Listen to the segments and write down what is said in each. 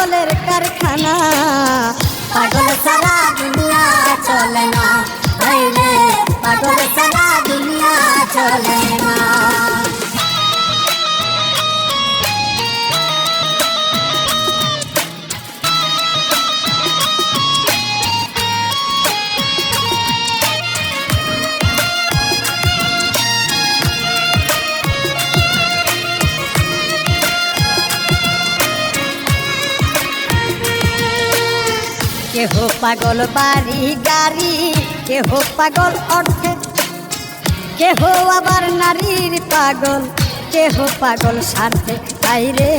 পাগলের কারখানা, পাগল সারা দুনিয়া চলে না, রে পাগল সারা দুনিয়া চলে না। কেহ পাগল বাড়ি গাড়ি, কেহ পাগল অর্থে, কেহ আবার নারীর পাগল, কেহ পাগল স্বার্থে, রে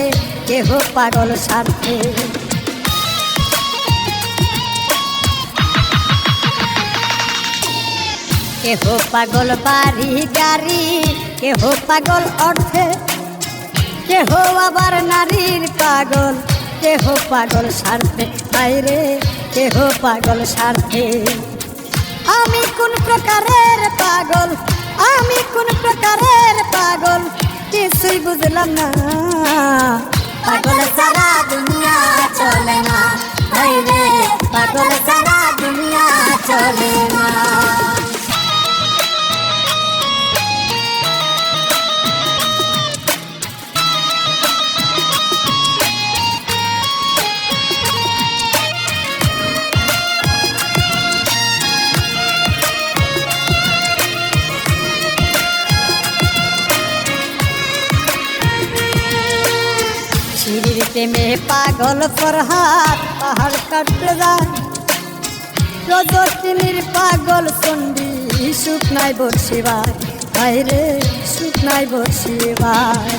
কেহ পাগল স্বার্থে। কেহ পাগল বাড়ি গাড়ি, কেহ পাগল অর্থে, কেহ আবার নারীর পাগল, কেহ পাগল স্বার্থে, রে কেহ পাগল স্বার্থে। আমি কোন প্রকারের পাগল, আমি কোন প্রকারের পাগল, কিছুই বুঝলাম না। পাগল সারা দুনিয়া চলে না, রে পাগল সারা দুনিয়া চলে না। সিঁড়ির প্রেমে পাগল ফরহাদ পাহাড় কাটতে যায়, রজকিনীর পাগল চণ্ডী সুখ নাই বর্ষিবায়, রে সুখ নাই বর্ষিবায়।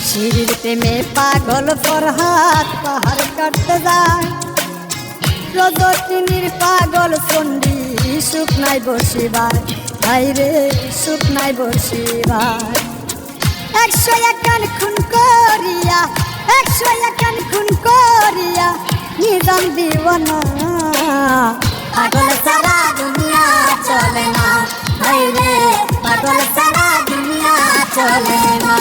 সিঁড়ির প্রেমে পাগল ফরহাদ পাহাড় কাটতে যায়, রজকিনীর পাগল চণ্ডী সুখ নাই বর্ষিবায়, রে সুখ নাই বর্ষিবায়। 101 খুন করিয়া, 101 খুন করিয়া নিজাম দিওয়ানা, পাগল সারা দুনিয়া চলে না, রে পাগল সারা দুনিয়া চলে না।